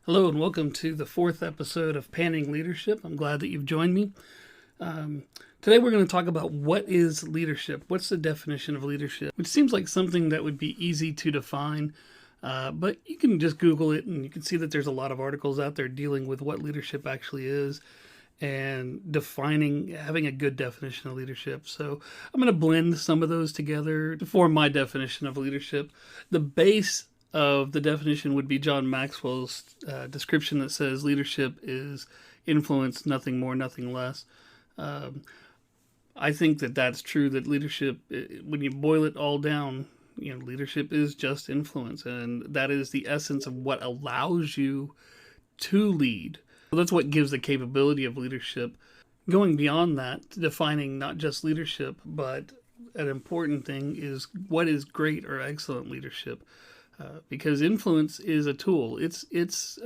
Hello and welcome to the fourth episode of Panning Leadership. I'm glad that you've joined me. Today we're going to talk about what is leadership. What's the definition of leadership? Which seems like something that would be easy to define, but you can just Google it and you can see that there's a lot of articles out there dealing with what leadership actually is and defining, having a good definition of leadership. So I'm going to blend some of those together to form my definition of leadership. The base of the definition would be John Maxwell's description that says leadership is influence, nothing more, nothing less. I think that that's true, that leadership, when you boil it all down, leadership is just influence, and that is the essence of what allows you to lead. That's what gives the capability of leadership. Going beyond that, defining not just leadership, but an important thing is what is great or excellent leadership. Because influence is a tool. It's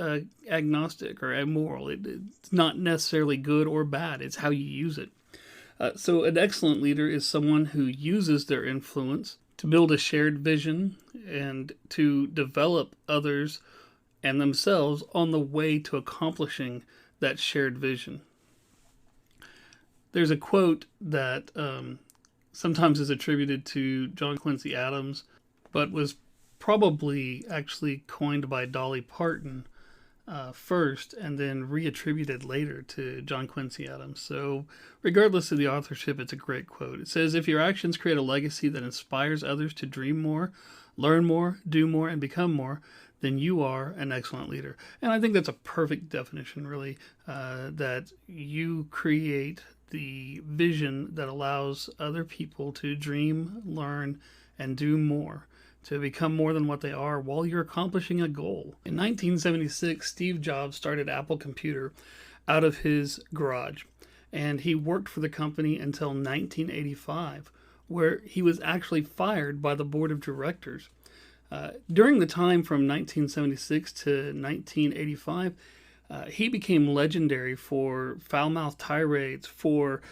agnostic or amoral. It's not necessarily good or bad. It's how you use it. So an excellent leader is someone who uses their influence to build a shared vision and to develop others and themselves on the way to accomplishing that shared vision. There's a quote that sometimes is attributed to John Quincy Adams, but was probably actually coined by Dolly Parton first and then reattributed later to John Quincy Adams. So regardless of the authorship, it's a great quote. It says, "If your actions create a legacy that inspires others to dream more, learn more, do more, and become more, then you are an excellent leader." And I think that's a perfect definition, really, that you create the vision that allows other people to dream, learn, and do more, to become more than what they are while you're accomplishing a goal. In 1976, Steve Jobs started Apple Computer out of his garage, and he worked for the company until 1985, where he was actually fired by the board of directors. During the time from 1976 to 1985, he became legendary for foul-mouthed tirades, for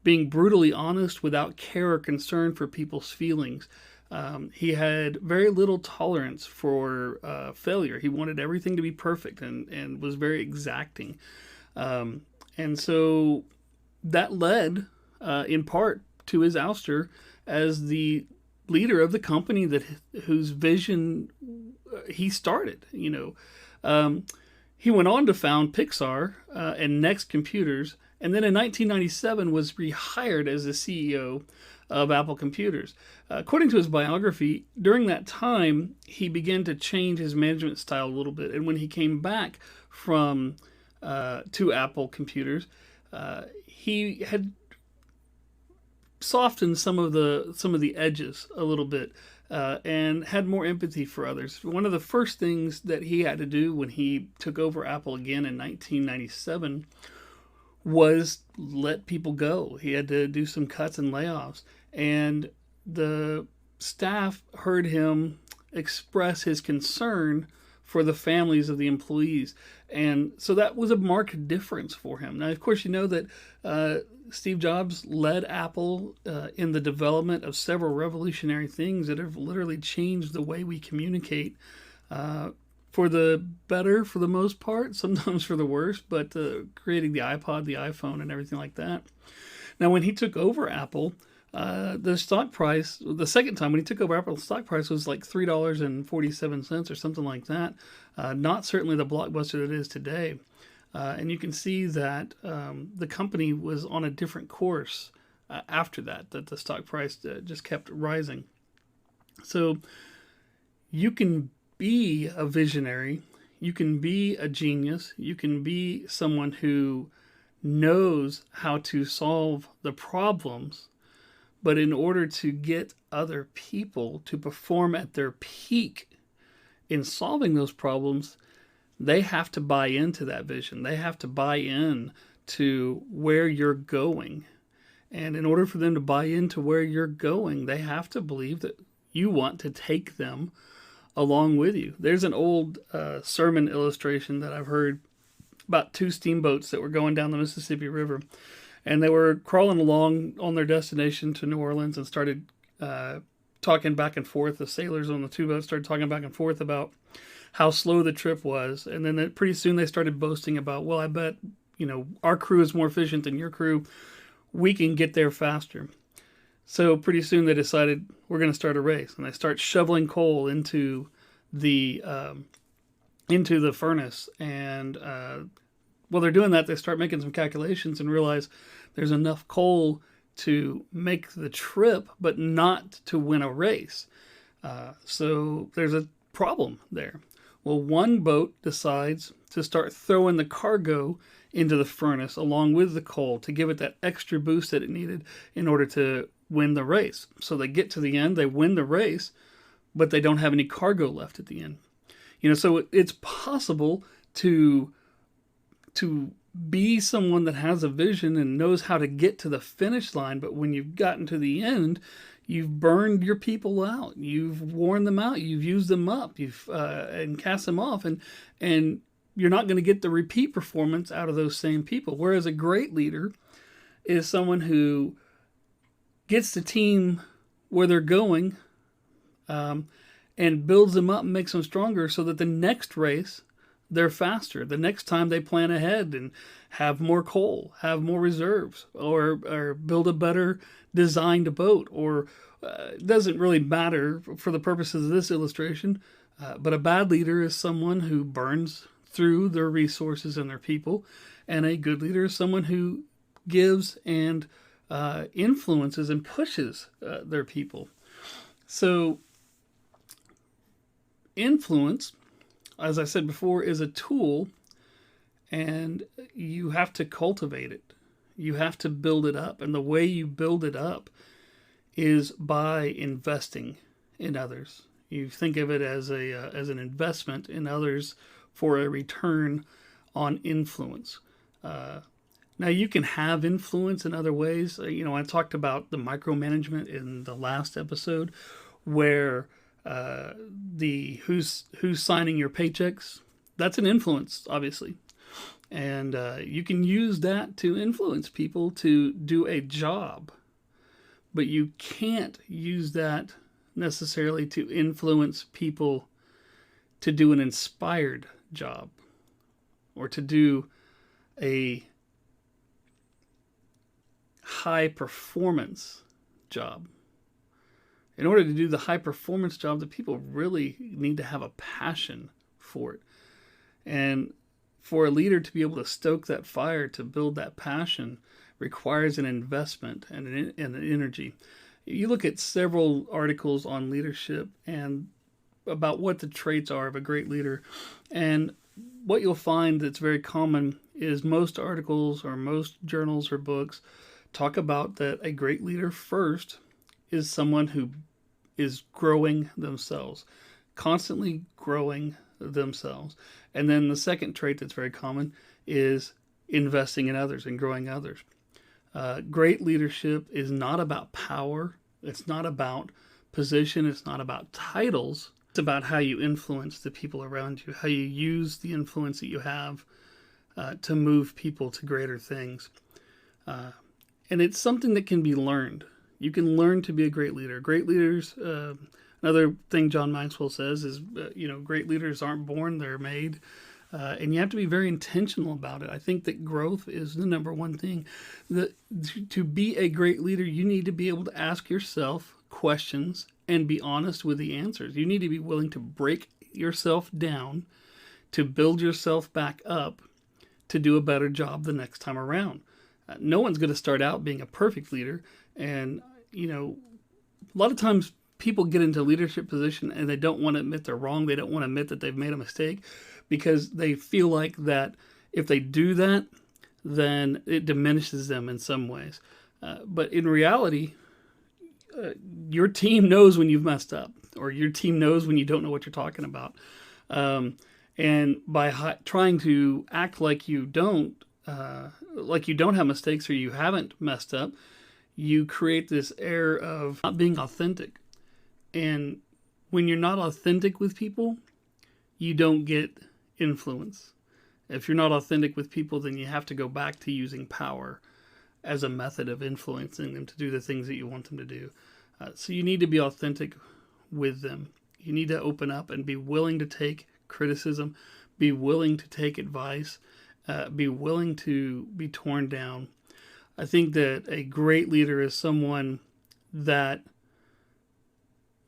being brutally honest without care or concern for people's feelings. He had very little tolerance for failure. He wanted everything to be perfect and was very exacting. And so that led, in part, to his ouster as the leader of the company whose vision he started. He went on to found Pixar and Next Computers, and then in 1997 was rehired as the CEO of Apple Computers. According to his biography, during that time, he began to change his management style a little bit. And when he came back from to Apple Computers, he had softened some of the edges a little bit and had more empathy for others. One of the first things that he had to do when he took over Apple again in 1997 was let people go. He had to do some cuts and layoffs. And the staff heard him express his concern for the families of the employees. And so that was a marked difference for him. Now, of course, you know that Steve Jobs led Apple in the development of several revolutionary things that have literally changed the way we communicate for the better, for the most part, sometimes for the worse, but creating the iPod, the iPhone, and everything like that. Now, when he took over Apple, the stock price, the second time when he took over Apple, the stock price was like $3.47 or something like that. Not certainly the blockbuster that it is today. And you can see that the company was on a different course after that the stock price just kept rising. So you can be a visionary, you can be a genius, you can be someone who knows how to solve the problems, but in order to get other people to perform at their peak in solving those problems, they have to buy into that vision. They have to buy in to where you're going. And in order for them to buy into where you're going, they have to believe that you want to take them along with you. There's an old sermon illustration that I've heard about two steamboats that were going down the Mississippi River. And they were crawling along on their destination to New Orleans and started talking back and forth. The sailors on the two boats started talking back and forth about how slow the trip was. And then pretty soon they started boasting about, well, I bet, our crew is more efficient than your crew. We can get there faster. So pretty soon they decided we're going to start a race, and they start shoveling coal into the furnace. And while they're doing that, they start making some calculations and realize there's enough coal to make the trip, but not to win a race. So there's a problem there. Well, one boat decides to start throwing the cargo into the furnace along with the coal to give it that extra boost that it needed in order to win the race. So they get to the end, they win the race, but they don't have any cargo left at the end. So it's possible to be someone that has a vision and knows how to get to the finish line, but when you've gotten to the end, you've burned your people out, you've worn them out, you've used them up, and cast them off, and you're not going to get the repeat performance out of those same people. Whereas a great leader is someone who gets the team where they're going, and builds them up and makes them stronger so that the next race they're faster. The next time they plan ahead and have more coal, have more reserves, or build a better designed boat, or it doesn't really matter for the purposes of this illustration. But a bad leader is someone who burns through their resources and their people, and a good leader is someone who gives and influences and pushes their people. So influence, as I said before, is a tool, and you have to cultivate it. You have to build it up, and the way you build it up is by investing in others. You think of it as an investment in others for a return on influence. Now, you can have influence in other ways. I talked about the micromanagement in the last episode, where who's signing your paychecks, that's an influence, obviously. And you can use that to influence people to do a job. But you can't use that necessarily to influence people to do an inspired job, or to do a high performance job. In order to do the high performance job, the people really need to have a passion for it. And for a leader to be able to stoke that fire, to build that passion, requires an investment and an energy. You look at several articles on leadership and about what the traits are of a great leader, and what you'll find that's very common is most articles or most journals or books talk about that a great leader first is someone who is growing themselves, constantly growing themselves. And then the second trait that's very common is investing in others and growing others. Great leadership is not about power. It's not about position. It's not about titles. It's about how you influence the people around you, how you use the influence that you have to move people to greater things. And it's something that can be learned. You can learn to be a great leader. Great leaders, another thing John Maxwell says is, great leaders aren't born, they're made. And you have to be very intentional about it. I think that growth is the number one thing. To be a great leader, you need to be able to ask yourself questions and be honest with the answers. You need to be willing to break yourself down, to build yourself back up, to do a better job the next time around. No one's going to start out being a perfect leader. And, a lot of times people get into a leadership position and they don't want to admit they're wrong. They don't want to admit that they've made a mistake, because they feel like that if they do that, then it diminishes them in some ways. But in reality, your team knows when you've messed up, or your team knows when you don't know what you're talking about. And by trying to act like you don't have mistakes, or you haven't messed up, you create this air of not being authentic. And when you're not authentic with people, you don't get influence. If you're not authentic with people, then you have to go back to using power as a method of influencing them to do the things that you want them to do. So you need to be authentic with them. You need to open up and be willing to take criticism, be willing to take advice, be willing to be torn down. I think that a great leader is someone that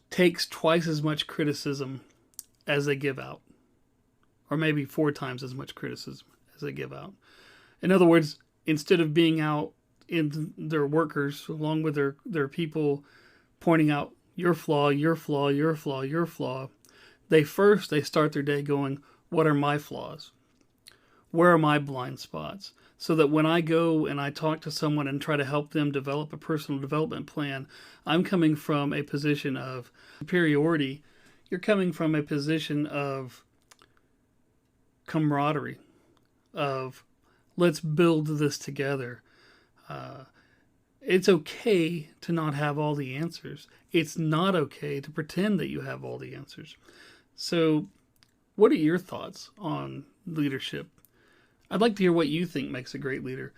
takes twice as much criticism as they give out, or maybe 4 times as much criticism as they give out. In other words, instead of being out in their workers along with their people pointing out your flaw, your flaw, your flaw, your flaw, they start their day going, what are my flaws? Where are my blind spots? So that when I go and I talk to someone and try to help them develop a personal development plan, I'm coming from a position of superiority. You're coming from a position of camaraderie, of let's build this together. It's okay to not have all the answers. It's not okay to pretend that you have all the answers. So, what are your thoughts on leadership? I'd like to hear what you think makes a great leader.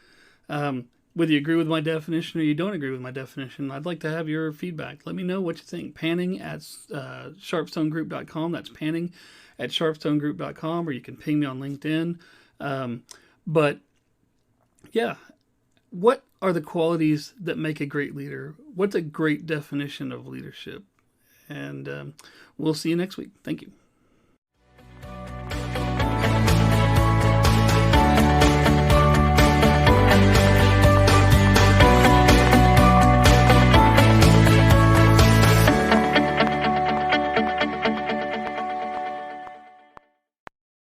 Whether you agree with my definition or you don't agree with my definition, I'd like to have your feedback. Let me know what you think. Panning at sharpstonegroup.com. That's panning at sharpstonegroup.com, or you can ping me on LinkedIn. But yeah, what are the qualities that make a great leader? What's a great definition of leadership? And we'll see you next week. Thank you.